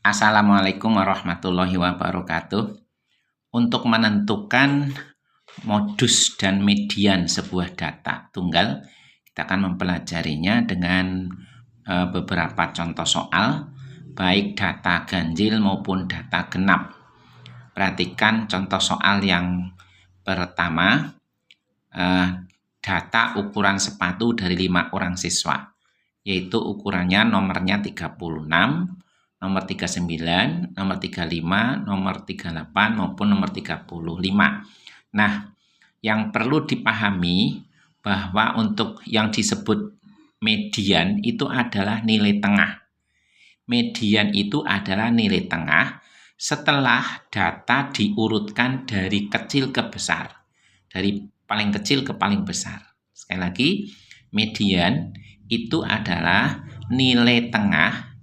Assalamualaikum warahmatullahi wabarakatuh. Untuk menentukan modus dan median sebuah data tunggal, kita akan mempelajarinya dengan beberapa contoh soal, baik data ganjil maupun data genap. Perhatikan contoh soal yang pertama, data ukuran sepatu dari 5 orang siswa, yaitu ukurannya nomornya 36, nomor 39, nomor 35, nomor 38, maupun nomor 35. Nah, yang perlu dipahami bahwa untuk yang disebut median itu adalah nilai tengah. Median itu adalah nilai tengah setelah data diurutkan dari kecil ke besar, dari paling kecil ke paling besar. Sekali lagi, median itu adalah nilai tengah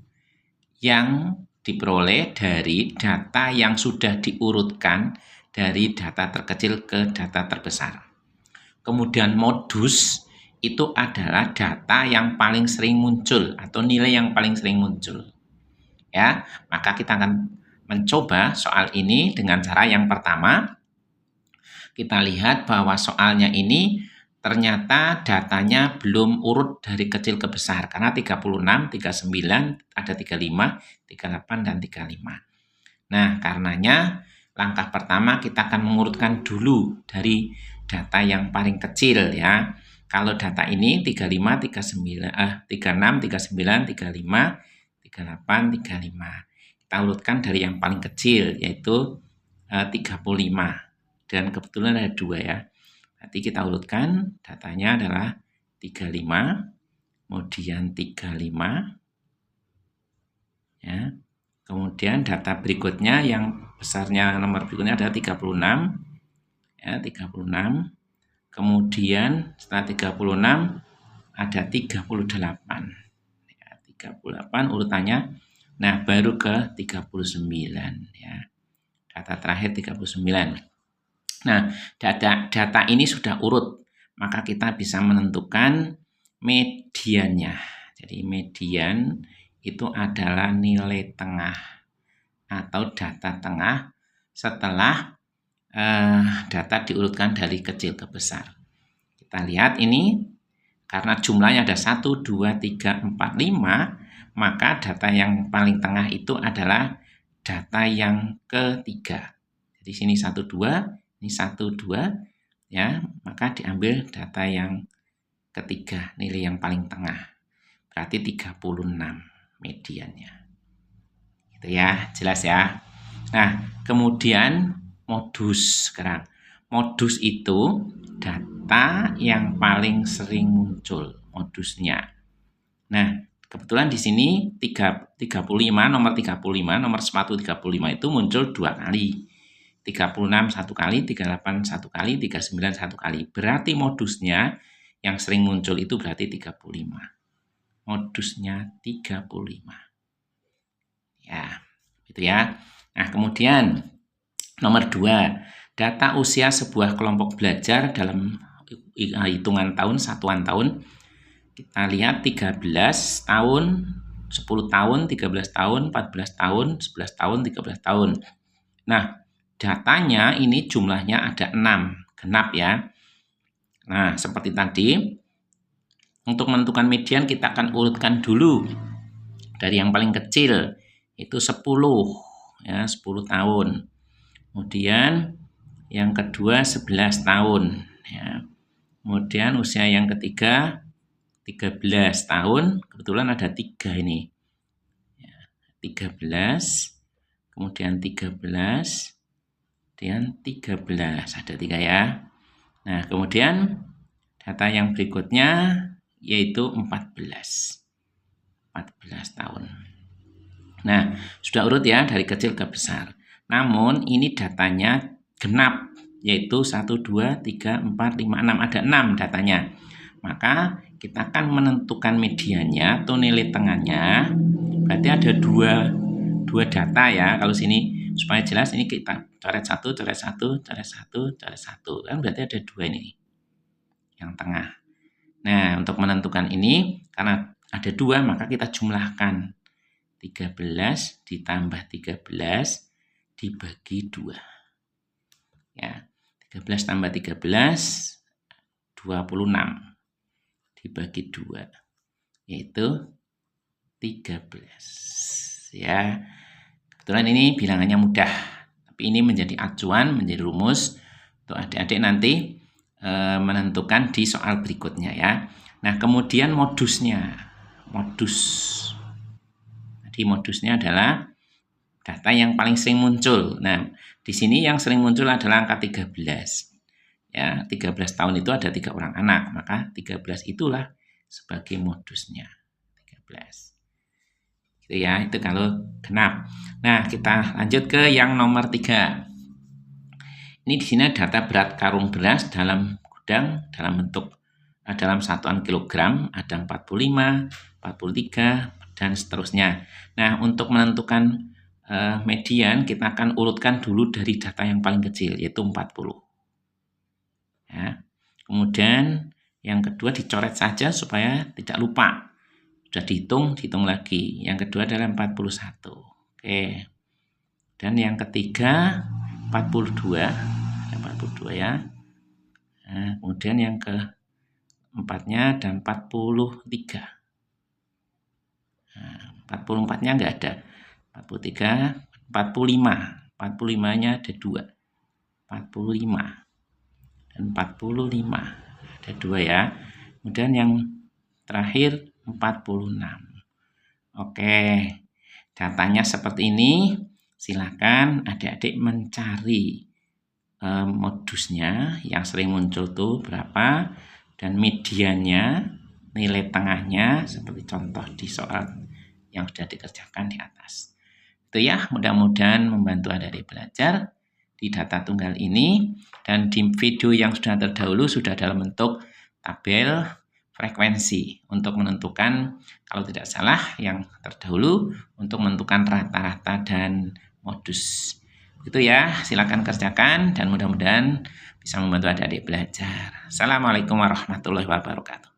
yang diperoleh dari data yang sudah diurutkan dari data terkecil ke data terbesar. Kemudian modus itu adalah data yang paling sering muncul atau nilai yang paling sering muncul. Ya, maka kita akan mencoba soal ini dengan cara yang pertama. Kita lihat bahwa soalnya ini ternyata datanya belum urut dari kecil ke besar, karena 36, 39, ada 35, 38, dan 35. Nah, karenanya langkah pertama kita akan mengurutkan dulu dari data yang paling kecil ya. Kalau data ini 35, 36, 39, 35, 38, 35. Kita urutkan dari yang paling kecil, yaitu 35. Dan kebetulan ada 2 ya. Nanti kita urutkan, datanya adalah 35, kemudian 35, ya. Kemudian data berikutnya yang besarnya nomor berikutnya adalah 36, ya, 36. Kemudian setelah 36 ada 38, ya, 38 urutannya. Nah, baru ke 39, ya. Data terakhir 39. Nah, data ini sudah urut, maka kita bisa menentukan mediannya. Jadi median itu adalah nilai tengah atau data tengah setelah data diurutkan dari kecil ke besar. Kita lihat ini, karena jumlahnya ada 1, 2, 3, 4, 5, maka data yang paling tengah itu adalah data yang ketiga. Jadi sini 1, 2, ini 1, 2, ya, maka diambil data yang ketiga, nilai yang paling tengah. Berarti 36 mediannya. Gitu ya, jelas ya. Nah, kemudian modus sekarang. Modus itu data yang paling sering muncul modusnya. Nah, kebetulan di sini 35, nomor 35, nomor sepatu 35 itu muncul 2 kali. 36 1 kali, 38 1 kali, 39 1 kali. Berarti modusnya yang sering muncul itu berarti 35. Modusnya 35. Ya, gitu ya. Nah, kemudian nomor 2, data usia sebuah kelompok belajar dalam hitungan tahun, satuan tahun. Kita lihat 13 tahun, 10 tahun, 13 tahun, 14 tahun, 11 tahun, 13 tahun. Nah, datanya ini jumlahnya ada 6, genap ya. Nah, seperti tadi, untuk menentukan median kita akan urutkan dulu dari yang paling kecil, itu 10, ya, 10 tahun. Kemudian yang kedua 11 tahun, ya. Kemudian usia yang ketiga 13 tahun, kebetulan ada 3 ini. Ya, 13, kemudian 13, kemudian 13, ada 3 ya. Nah, kemudian data yang berikutnya yaitu 14 tahun. Nah, sudah urut ya dari kecil ke besar. Namun ini datanya genap, yaitu 1, 2, 3, 4, 5, 6, ada 6 datanya. Maka kita akan menentukan mediannya atau nilai tengahnya. Berarti ada dua data ya. Kalau sini supaya jelas, ini kita coret 1, coret 1, coret 1, coret 1. Kan berarti ada 2 ini yang tengah. Nah, untuk menentukan ini, karena ada 2, maka kita jumlahkan 13 ditambah 13 dibagi 2. Ya, 13 tambah 13 26 dibagi 2 yaitu 13. Ya. Kebetulan ini bilangannya mudah, tapi ini menjadi acuan, menjadi rumus untuk adik-adik nanti menentukan di soal berikutnya ya. Nah, kemudian modusnya. Jadi modusnya adalah data yang paling sering muncul. Nah, di sini yang sering muncul adalah angka 13. Ya, 13 tahun itu ada 3 orang anak, maka 13 itulah sebagai modusnya. 13. Gitu ya, itu kalau genap. Nah, kita lanjut ke yang nomor 3. Ini di sini data berat karung beras dalam gudang dalam satuan kilogram ada 45, 43 dan seterusnya. Nah, untuk menentukan median kita akan urutkan dulu dari data yang paling kecil yaitu 40. Ya. Kemudian yang kedua dicoret saja supaya tidak lupa. Sudah dihitung lagi. Yang kedua adalah 41. Oke. Dan yang ketiga 42. 42 ya. Nah, kemudian yang keempatnya ada 43. Nah, 44-nya enggak ada. 43, 45. 45-nya ada 2. 45 dan 45. Ada 2 ya. Kemudian yang terakhir 46. Oke. Datanya seperti ini. Silakan adik-adik mencari modusnya yang sering muncul tuh berapa dan mediannya, nilai tengahnya seperti contoh di soal yang sudah dikerjakan di atas. Itu ya, mudah-mudahan membantu adik-adik belajar di data tunggal ini. Dan di video yang sudah terdahulu sudah dalam bentuk tabel frekuensi untuk menentukan, kalau tidak salah yang terdahulu untuk menentukan rata-rata dan modus. Itu ya, silakan kerjakan dan mudah-mudahan bisa membantu adik-adik belajar. Assalamualaikum warahmatullahi wabarakatuh.